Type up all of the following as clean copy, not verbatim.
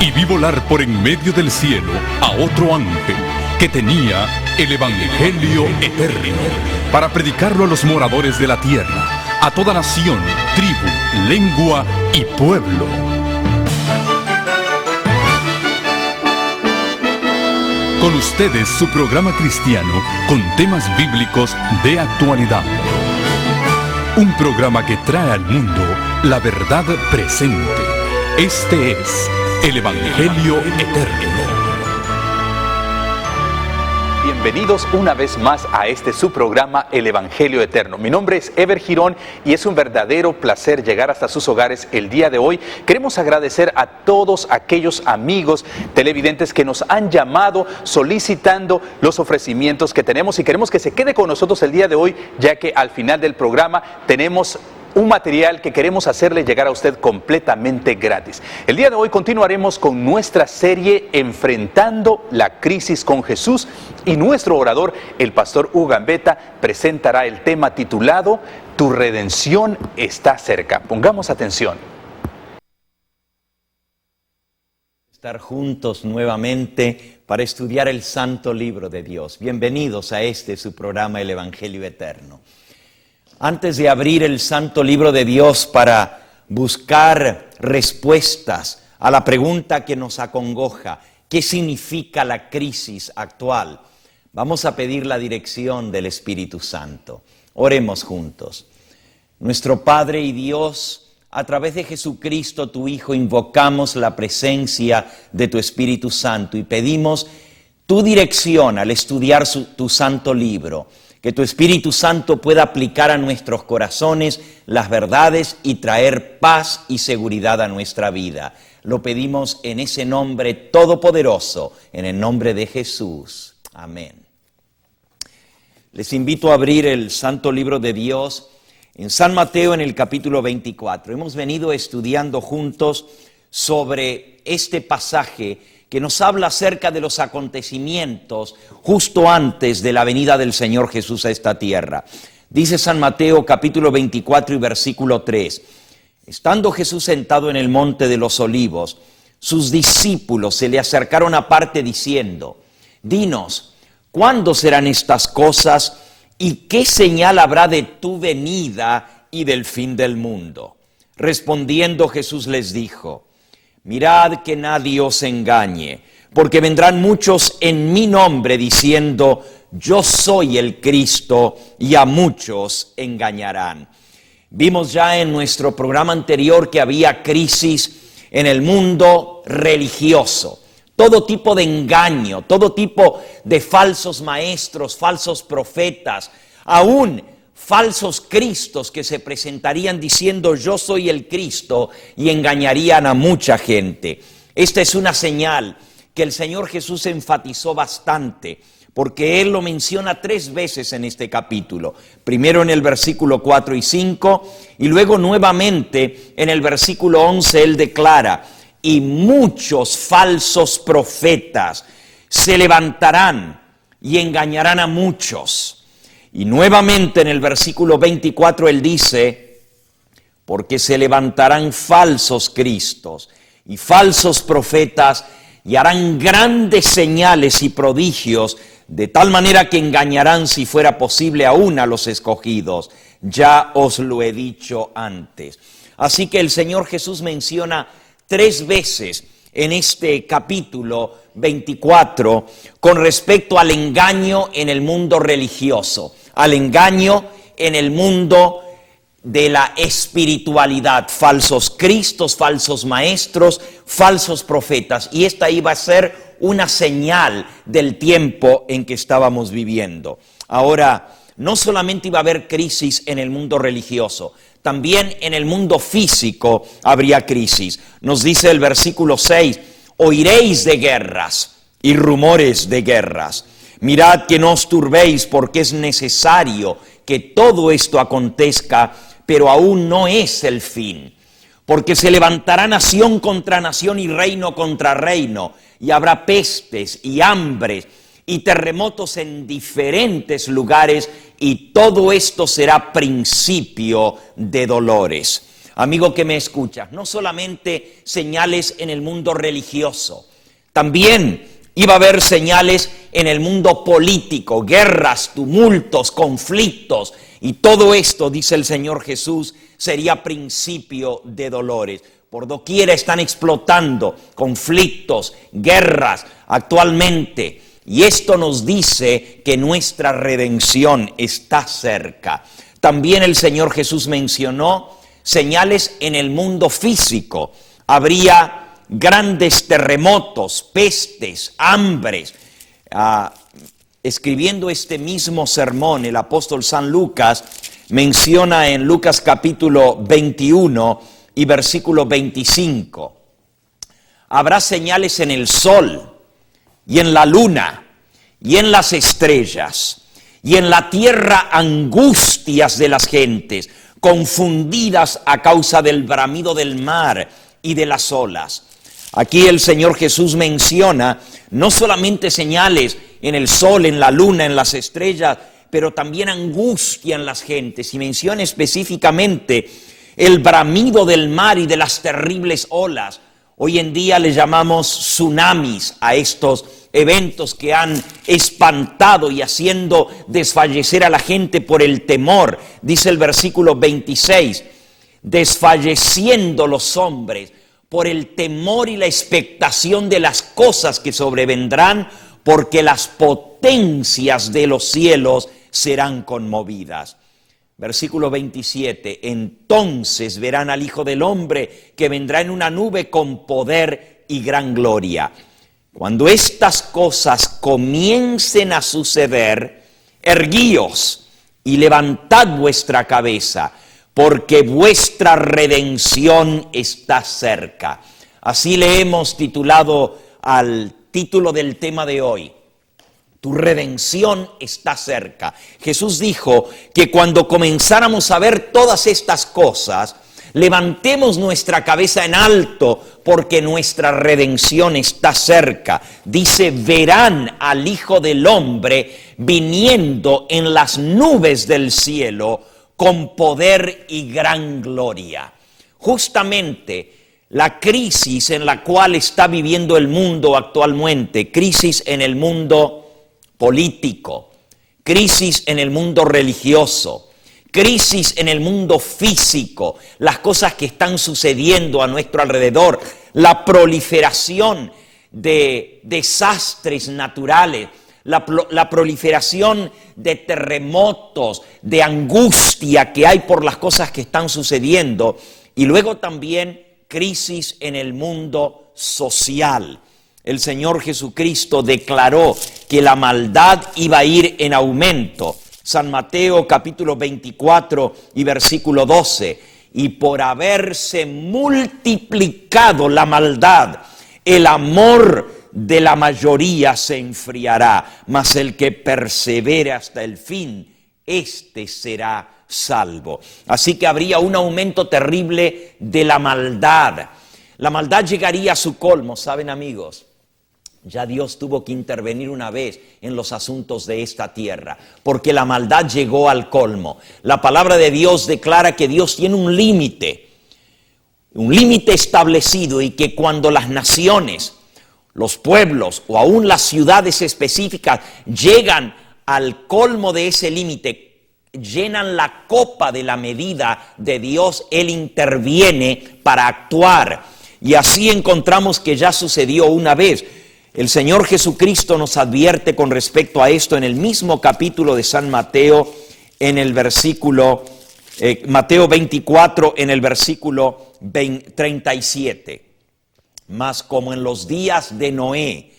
y vi volar por en medio del cielo a otro ángel que tenía el Evangelio eterno para predicarlo a los moradores de la tierra, a toda nación, tribu, lengua y pueblo. Con ustedes su programa cristiano con temas bíblicos de actualidad. Un programa que trae al mundo la verdad presente. Este es el Evangelio Eterno. Bienvenidos una vez más a su programa, El Evangelio Eterno. Mi nombre es Ever Girón y es un verdadero placer llegar hasta sus hogares el día de hoy. Queremos agradecer a todos aquellos amigos televidentes que nos han llamado solicitando los ofrecimientos que tenemos y queremos que se quede con nosotros el día de hoy, ya que al final del programa tenemos un material que queremos hacerle llegar a usted completamente gratis. El día de hoy continuaremos con nuestra serie Enfrentando la Crisis con Jesús y nuestro orador, el pastor Hugo Gambetta, presentará el tema titulado Tu redención está cerca. Pongamos atención. Estar juntos nuevamente para estudiar el Santo Libro de Dios. Bienvenidos a su programa, El Evangelio Eterno. Antes de abrir el Santo Libro de Dios para buscar respuestas a la pregunta que nos acongoja, ¿qué significa la crisis actual? Vamos a pedir la dirección del Espíritu Santo. Oremos juntos. Nuestro Padre y Dios, a través de Jesucristo, tu Hijo, invocamos la presencia de tu Espíritu Santo y pedimos tu dirección al estudiar tu Santo Libro. Que tu Espíritu Santo pueda aplicar a nuestros corazones las verdades y traer paz y seguridad a nuestra vida. Lo pedimos en ese nombre todopoderoso, en el nombre de Jesús. Amén. Les invito a abrir el Santo Libro de Dios en San Mateo en el capítulo 24. Hemos venido estudiando juntos sobre este pasaje que nos habla acerca de los acontecimientos justo antes de la venida del Señor Jesús a esta tierra. Dice San Mateo capítulo 24 y versículo 3. Estando Jesús sentado en el monte de los olivos, sus discípulos se le acercaron aparte diciendo: Dinos, ¿cuándo serán estas cosas y qué señal habrá de tu venida y del fin del mundo? Respondiendo Jesús les dijo: Mirad que nadie os engañe, porque vendrán muchos en mi nombre diciendo, yo soy el Cristo, y a muchos engañarán. Vimos ya en nuestro programa anterior que había crisis en el mundo religioso. Todo tipo de engaño, todo tipo de falsos maestros, falsos profetas, aún falsos cristos que se presentarían diciendo yo soy el Cristo y engañarían a mucha gente. Esta es una señal que el Señor Jesús enfatizó bastante porque Él lo menciona 3 veces en este capítulo. Primero en el versículo 4 y 5 y luego nuevamente en el versículo 11 Él declara: y muchos falsos profetas se levantarán y engañarán a muchos. Y nuevamente en el versículo 24 Él dice, porque se levantarán falsos cristos y falsos profetas y harán grandes señales y prodigios, de tal manera que engañarán, si fuera posible, aún a los escogidos. Ya os lo he dicho antes. Así que el Señor Jesús menciona 3 veces en este capítulo 24 con respecto al engaño en el mundo religioso, al engaño en el mundo de la espiritualidad, falsos cristos, falsos maestros, falsos profetas. Y esta iba a ser una señal del tiempo en que estábamos viviendo. Ahora, no solamente iba a haber crisis en el mundo religioso, también en el mundo físico habría crisis. Nos dice el versículo 6, oiréis de guerras y rumores de guerras. Mirad que no os turbéis, porque es necesario que todo esto acontezca, pero aún no es el fin. Porque se levantará nación contra nación y reino contra reino, y habrá pestes y hambres y terremotos en diferentes lugares, y todo esto será principio de dolores. amigo que me escuchas, no solamente señales en el mundo religioso, también iba a haber señales en el mundo político, guerras, tumultos, conflictos, y todo esto, dice el Señor Jesús, sería principio de dolores. Por doquiera están explotando conflictos, guerras actualmente, y esto nos dice que nuestra redención está cerca. También el Señor Jesús mencionó señales en el mundo físico. Habría grandes terremotos, pestes, hambres. Escribiendo este mismo sermón, el apóstol San Lucas menciona en Lucas capítulo 21 y versículo 25. Habrá señales en el sol y en la luna y en las estrellas y en la tierra angustias de las gentes, confundidas a causa del bramido del mar y de las olas. Aquí el Señor Jesús menciona no solamente señales en el sol, en la luna, en las estrellas, pero también angustia en las gentes, y menciona específicamente el bramido del mar y de las terribles olas. Hoy en día le llamamos tsunamis a estos eventos que han espantado y haciendo desfallecer a la gente por el temor. Dice el versículo 26, desfalleciendo los hombres por el temor y la expectación de las cosas que sobrevendrán, porque las potencias de los cielos serán conmovidas. Versículo 27, entonces verán al Hijo del Hombre que vendrá en una nube con poder y gran gloria. Cuando estas cosas comiencen a suceder, erguíos y levantad vuestra cabeza, porque vuestra redención está cerca. Así le hemos titulado al título del tema de hoy. Tu redención está cerca. Jesús dijo que cuando comenzáramos a ver todas estas cosas, levantemos nuestra cabeza en alto, porque nuestra redención está cerca. Dice, verán al Hijo del Hombre viniendo en las nubes del cielo con poder y gran gloria. Justamente la crisis en la cual está viviendo el mundo actualmente, crisis en el mundo político, crisis en el mundo religioso, crisis en el mundo físico, las cosas que están sucediendo a nuestro alrededor, la proliferación de desastres naturales, la proliferación de terremotos, de angustia que hay por las cosas que están sucediendo, y luego también crisis en el mundo social. El Señor Jesucristo declaró que la maldad iba a ir en aumento. San Mateo capítulo 24 y versículo 12. Y por haberse multiplicado la maldad, el amor de la mayoría se enfriará, mas el que persevere hasta el fin, éste será salvo. Así que habría un aumento terrible de la maldad. La maldad llegaría a su colmo, ¿saben, amigos? Ya Dios tuvo que intervenir una vez en los asuntos de esta tierra, porque la maldad llegó al colmo. La palabra de Dios declara que Dios tiene un límite establecido, y que cuando las naciones, los pueblos o aún las ciudades específicas llegan al colmo de ese límite, llenan la copa de la medida de Dios, Él interviene para actuar. Y así encontramos que ya sucedió una vez. El Señor Jesucristo nos advierte con respecto a esto en el mismo capítulo de San Mateo, en el versículo, Mateo 24, en el versículo 37. Mas como en los días de Noé,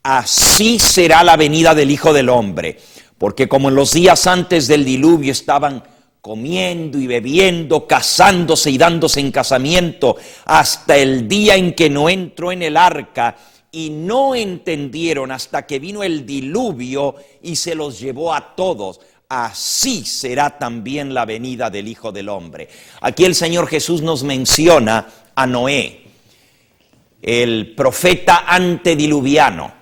así será la venida del Hijo del Hombre. Porque como en los días antes del diluvio estaban comiendo y bebiendo, casándose y dándose en casamiento, hasta el día en que Noé entró en el arca, y no entendieron hasta que vino el diluvio y se los llevó a todos. Así será también la venida del Hijo del Hombre. Aquí el Señor Jesús nos menciona a Noé, el profeta antediluviano,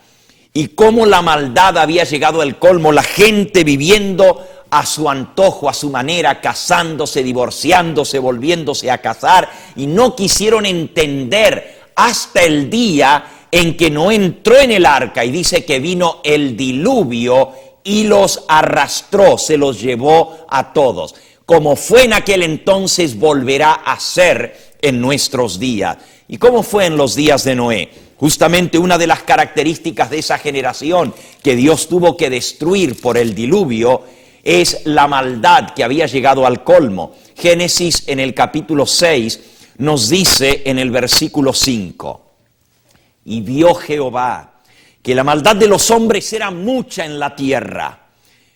y cómo la maldad había llegado al colmo, la gente viviendo a su antojo, a su manera, casándose, divorciándose, volviéndose a casar, y no quisieron entender hasta el día en que Noé entró en el arca, y dice que vino el diluvio y los arrastró, se los llevó a todos. Como fue en aquel entonces, volverá a ser en nuestros días. ¿Y cómo fue en los días de Noé? Justamente una de las características de esa generación que Dios tuvo que destruir por el diluvio es la maldad que había llegado al colmo. Génesis en el capítulo 6 nos dice en el versículo 5: y vio Jehová que la maldad de los hombres era mucha en la tierra,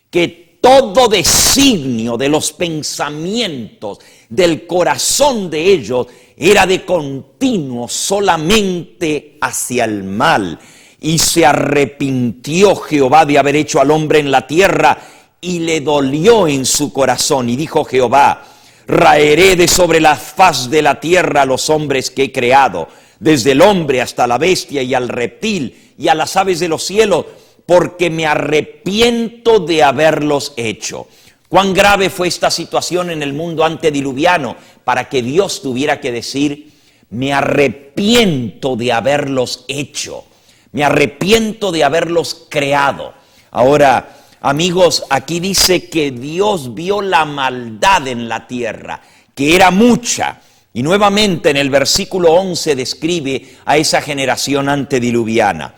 que todo designio de los pensamientos del corazón de ellos era de continuo solamente hacia el mal. Y se arrepintió Jehová de haber hecho al hombre en la tierra, y le dolió en su corazón. Y dijo Jehová: raeré de sobre la faz de la tierra a los hombres que he creado, desde el hombre hasta la bestia y al reptil y a las aves de los cielos, porque me arrepiento de haberlos hecho. Cuán grave fue esta situación en el mundo antediluviano para que Dios tuviera que decir: me arrepiento de haberlos hecho, me arrepiento de haberlos creado. Ahora, amigos, aquí dice que Dios vio la maldad en la tierra, que era mucha. Y nuevamente en el versículo 11 describe a esa generación antediluviana.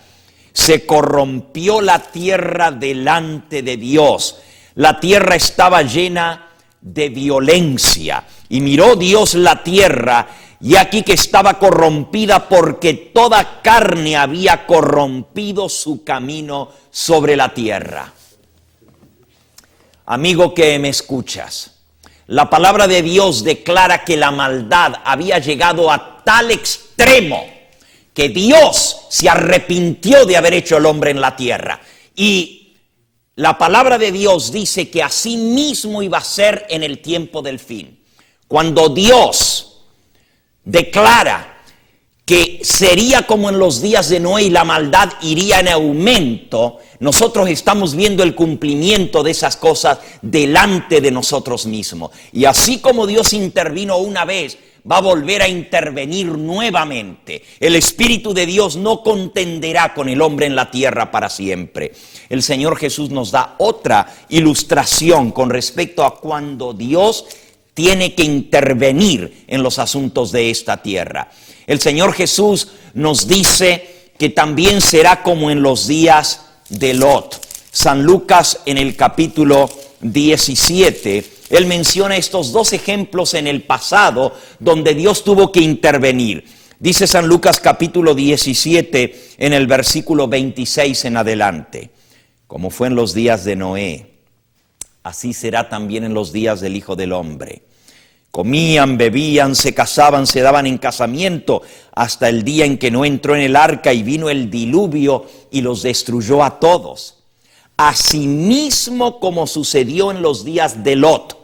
Se corrompió la tierra delante de Dios. La tierra estaba llena de violencia. Y miró Dios la tierra, y aquí que estaba corrompida, porque toda carne había corrompido su camino sobre la tierra. Amigo que me escuchas, la palabra de Dios declara que la maldad había llegado a tal extremo que Dios se arrepintió de haber hecho al hombre en la tierra. Y la palabra de Dios dice que así mismo iba a ser en el tiempo del fin. Cuando Dios declara que sería como en los días de Noé y la maldad iría en aumento, nosotros estamos viendo el cumplimiento de esas cosas delante de nosotros mismos. Y así como Dios intervino una vez, va a volver a intervenir nuevamente. El Espíritu de Dios no contenderá con el hombre en la tierra para siempre. El Señor Jesús nos da otra ilustración con respecto a cuando Dios tiene que intervenir en los asuntos de esta tierra. El Señor Jesús nos dice que también será como en los días de Lot. San Lucas en el capítulo 17, él menciona estos dos ejemplos en el pasado donde Dios tuvo que intervenir. Dice San Lucas capítulo 17 en el versículo 26 en adelante: como fue en los días de Noé, así será también en los días del Hijo del Hombre. Comían, bebían, se casaban, se daban en casamiento, hasta el día en que Noé entró en el arca y vino el diluvio y los destruyó a todos. Asimismo como sucedió en los días de Lot.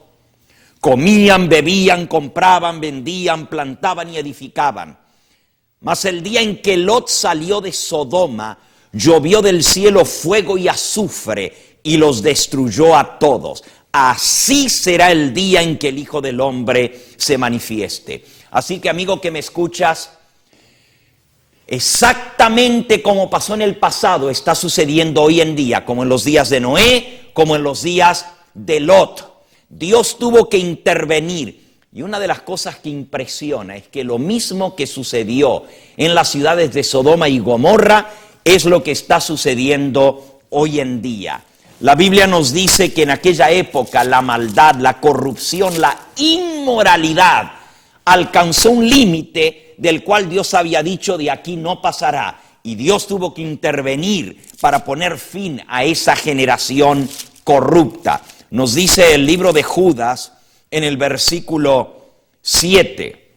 Comían, bebían, compraban, vendían, plantaban y edificaban. Mas el día en que Lot salió de Sodoma, llovió del cielo fuego y azufre y los destruyó a todos. Así será el día en que el Hijo del Hombre se manifieste. Así que, amigo que me escuchas, exactamente como pasó en el pasado, está sucediendo hoy en día, como en los días de Noé, como en los días de Lot. Dios tuvo que intervenir. Y una de las cosas que impresiona es que lo mismo que sucedió en las ciudades de Sodoma y Gomorra es lo que está sucediendo hoy en día. La Biblia nos dice que en aquella época la maldad, la corrupción, la inmoralidad alcanzó un límite del cual Dios había dicho: de aquí no pasará. Y Dios tuvo que intervenir para poner fin a esa generación corrupta. Nos dice el libro de Judas en el versículo 7,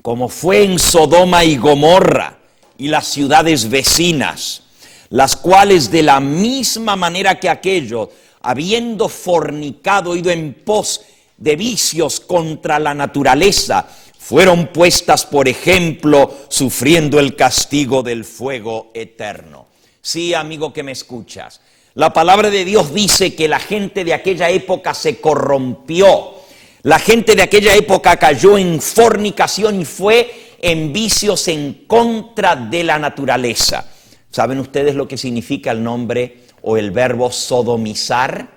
como fue en Sodoma y Gomorra y las ciudades vecinas, las cuales de la misma manera que aquellos, habiendo fornicado, ido en pos de vicios contra la naturaleza, fueron puestas por ejemplo, sufriendo el castigo del fuego eterno. Sí, amigo que me escuchas, La palabra de Dios dice que la gente de aquella época se corrompió. La gente de aquella época cayó en fornicación y fue en vicios en contra de la naturaleza. ¿Saben ustedes lo que significa el nombre o el verbo sodomizar?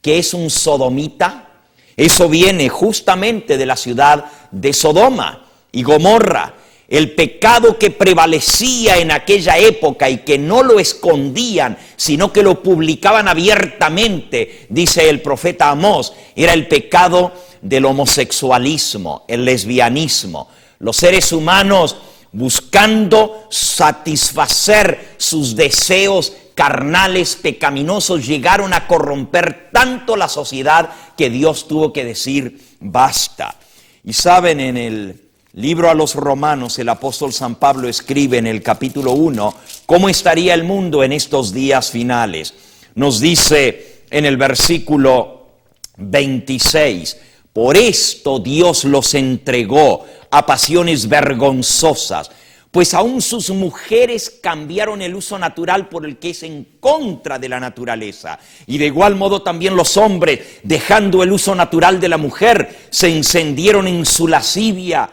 ¿Qué es un sodomita? Eso viene justamente de la ciudad de Sodoma y Gomorra. El pecado que prevalecía en aquella época y que no lo escondían, sino que lo publicaban abiertamente, dice el profeta Amós, era el pecado del homosexualismo, el lesbianismo. Los seres humanos buscando satisfacer sus deseos carnales, pecaminosos, llegaron a corromper tanto la sociedad que Dios tuvo que decir basta. Y saben, en el libro a los Romanos, el apóstol San Pablo escribe en el capítulo 1, ¿cómo estaría el mundo en estos días finales? Nos dice en el versículo 26, por esto Dios los entregó a pasiones vergonzosas, pues aún sus mujeres cambiaron el uso natural por el que es en contra de la naturaleza. Y de igual modo también los hombres, dejando el uso natural de la mujer, se encendieron en su lascivia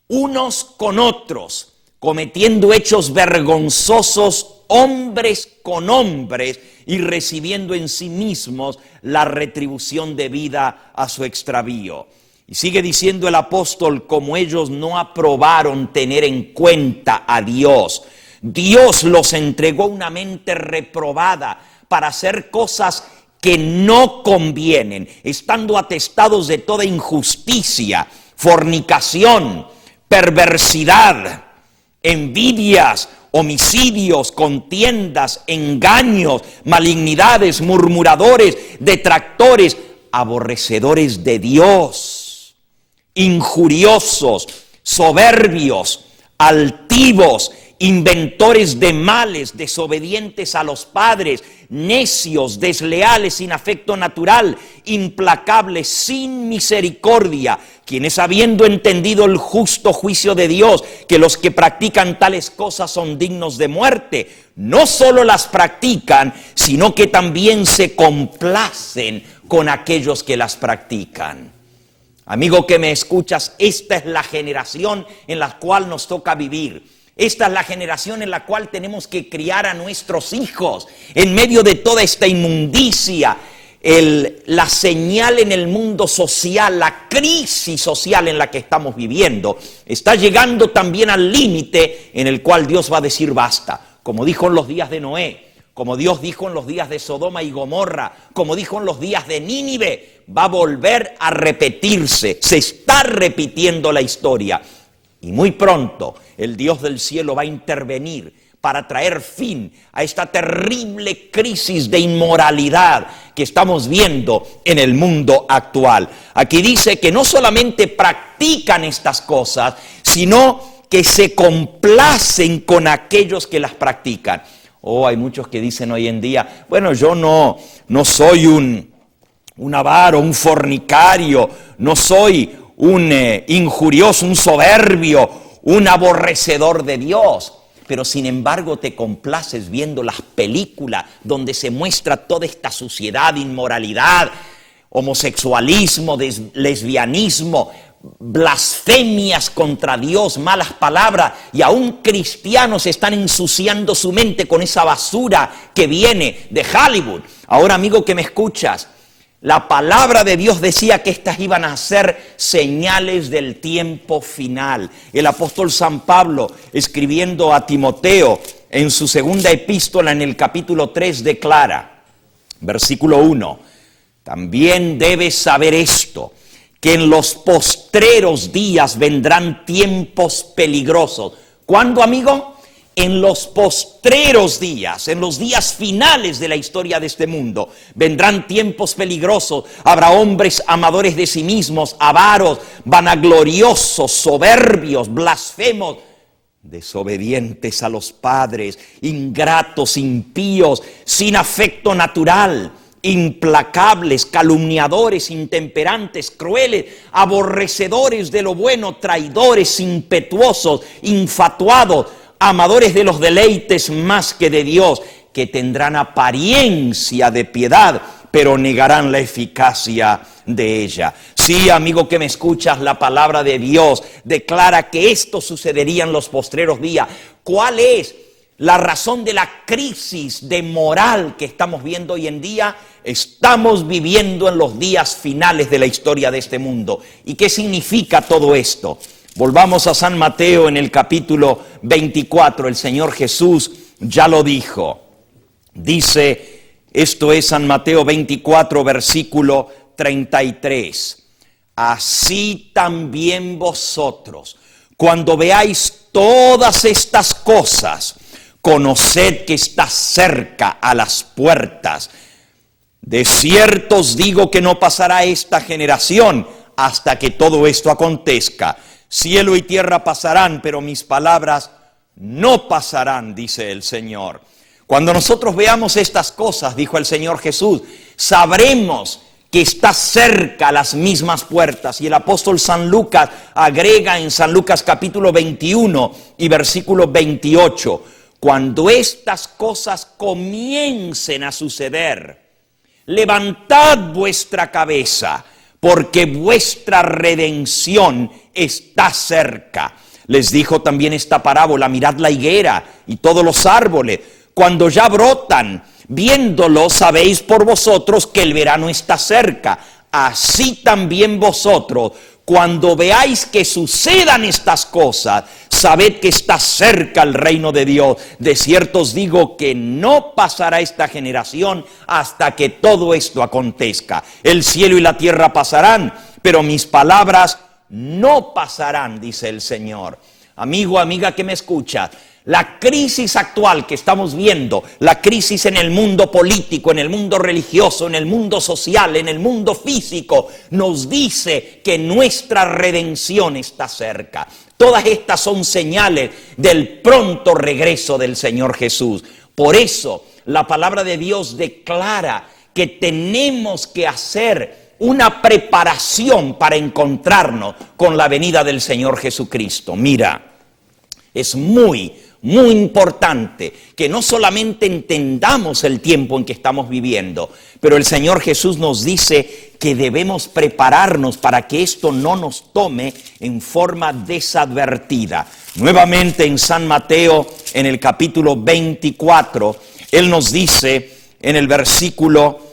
unos con otros, cometiendo hechos vergonzosos hombres con hombres y recibiendo en sí mismos la retribución debida a su extravío. Y sigue diciendo el apóstol, como ellos no aprobaron tener en cuenta a Dios, Dios los entregó una mente reprobada para hacer cosas que no convienen, estando atestados de toda injusticia, fornicación, perversidad, envidias, homicidios, contiendas, engaños, malignidades, murmuradores, detractores, aborrecedores de Dios, injuriosos, soberbios, altivos, inventores de males, desobedientes a los padres, necios, desleales, sin afecto natural, implacables, sin misericordia, quienes habiendo entendido el justo juicio de Dios, que los que practican tales cosas son dignos de muerte, no solo las practican, sino que también se complacen con aquellos que las practican. Amigo que me escuchas, esta es la generación en la cual nos toca vivir. Esta es la generación en la cual tenemos que criar a nuestros hijos en medio de toda esta inmundicia, la señal en el mundo social, la crisis social en la que estamos viviendo, está llegando también al límite en el cual Dios va a decir basta, como dijo en los días de Noé. Como Dios dijo en los días de Sodoma y Gomorra, como dijo en los días de Nínive, va a volver a repetirse. Se está repitiendo la historia. Y muy pronto el Dios del cielo va a intervenir para traer fin a esta terrible crisis de inmoralidad que estamos viendo en el mundo actual. Aquí dice que no solamente practican estas cosas, sino que se complacen con aquellos que las practican. Hay muchos que dicen hoy en día, bueno, yo no soy un avaro, un fornicario, no soy un injurioso, un soberbio, un aborrecedor de Dios. Pero sin embargo te complaces viendo las películas donde se muestra toda esta suciedad, inmoralidad, homosexualismo, lesbianismo, blasfemias contra Dios, malas palabras, y aún cristianos están ensuciando su mente con esa basura que viene de Hollywood. Ahora, amigo que me escuchas, la palabra de Dios decía que estas iban a ser señales del tiempo final. El apóstol San Pablo, escribiendo a Timoteo en su segunda epístola en el capítulo 3, declara, versículo 1, también debes saber esto, que en los postreros días vendrán tiempos peligrosos. ¿Cuándo, amigo? En los postreros días, en los días finales de la historia de este mundo, vendrán tiempos peligrosos. Habrá hombres amadores de sí mismos, avaros, vanagloriosos, soberbios, blasfemos, desobedientes a los padres, ingratos, impíos, sin afecto natural, implacables, calumniadores, intemperantes, crueles, aborrecedores de lo bueno, traidores, impetuosos, infatuados, amadores de los deleites más que de Dios, que tendrán apariencia de piedad, pero negarán la eficacia de ella. Sí, amigo que me escuchas, la palabra de Dios declara que esto sucedería en los postreros días. ¿Cuál es la razón de la crisis de moral que estamos viendo hoy en día? Estamos viviendo en los días finales de la historia de este mundo. ¿Y qué significa todo esto? Volvamos a San Mateo en el capítulo 24. El Señor Jesús ya lo dijo. Dice, esto es San Mateo 24, versículo 33. Así también vosotros, cuando veáis todas estas cosas, conoced que está cerca a las puertas. De cierto os digo que no pasará esta generación hasta que todo esto acontezca. Cielo y tierra pasarán, pero mis palabras no pasarán, dice el Señor. Cuando nosotros veamos estas cosas, dijo el Señor Jesús, sabremos que está cerca a las mismas puertas. Y el apóstol San Lucas agrega en San Lucas capítulo 21 y versículo 28, cuando estas cosas comiencen a suceder, levantad vuestra cabeza, porque vuestra redención está cerca. Les dijo también esta parábola, mirad la higuera y todos los árboles, cuando ya brotan, viéndolo sabéis por vosotros que el verano está cerca. Así también vosotros, cuando veáis que sucedan estas cosas, sabed que está cerca el reino de Dios. De cierto os digo que no pasará esta generación hasta que todo esto acontezca. El cielo y la tierra pasarán, pero mis palabras no pasarán, dice el Señor. Amigo, amiga que me escucha, la crisis actual que estamos viendo, la crisis en el mundo político, en el mundo religioso, en el mundo social, en el mundo físico, nos dice que nuestra redención está cerca. Todas estas son señales del pronto regreso del Señor Jesús. Por eso la palabra de Dios declara que tenemos que hacer una preparación para encontrarnos con la venida del Señor Jesucristo. Mira, es muy importante que no solamente entendamos el tiempo en que estamos viviendo, pero el Señor Jesús nos dice que debemos prepararnos para que esto no nos tome en forma desadvertida. Nuevamente en San Mateo, en el capítulo 24, Él nos dice en el versículo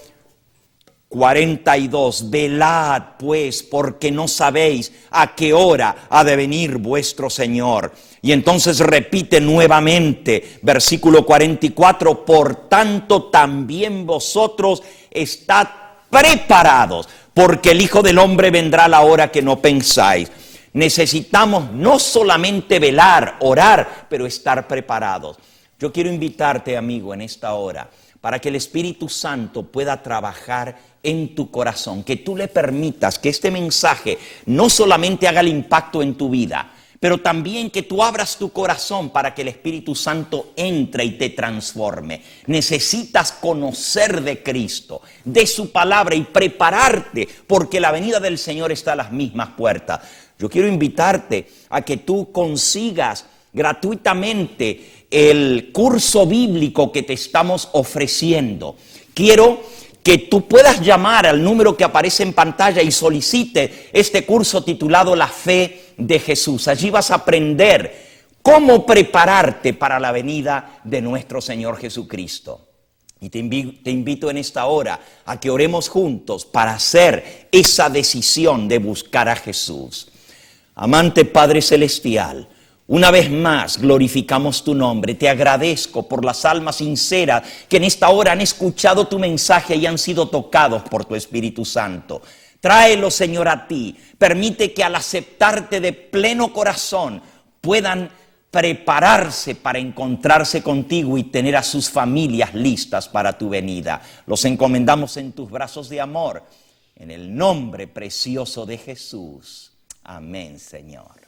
42, velad pues, porque no sabéis a qué hora ha de venir vuestro Señor. Y entonces repite nuevamente, versículo 44, por tanto también vosotros estad preparados, porque el Hijo del Hombre vendrá a la hora que no pensáis. Necesitamos no solamente velar, orar, pero estar preparados. Yo quiero invitarte, amigo, en esta hora, para que el Espíritu Santo pueda trabajar en tu corazón, que tú le permitas que este mensaje no solamente haga el impacto en tu vida, pero también que tú abras tu corazón para que el Espíritu Santo entre y te transforme. Necesitas conocer de Cristo, de su palabra y prepararte, porque la venida del Señor está a las mismas puertas. Yo quiero invitarte a que tú consigas gratuitamente el curso bíblico que te estamos ofreciendo. Quiero que tú puedas llamar al número que aparece en pantalla y solicite este curso titulado La Fe de Jesús. Allí vas a aprender cómo prepararte para la venida de nuestro Señor Jesucristo. Y te invito en esta hora a que oremos juntos para hacer esa decisión de buscar a Jesús. Amante Padre Celestial, una vez más glorificamos tu nombre. Te agradezco por las almas sinceras que en esta hora han escuchado tu mensaje y han sido tocados por tu Espíritu Santo. Tráelo, Señor, a ti. Permite que al aceptarte de pleno corazón puedan prepararse para encontrarse contigo y tener a sus familias listas para tu venida. Los encomendamos en tus brazos de amor, en el nombre precioso de Jesús. Amén, Señor.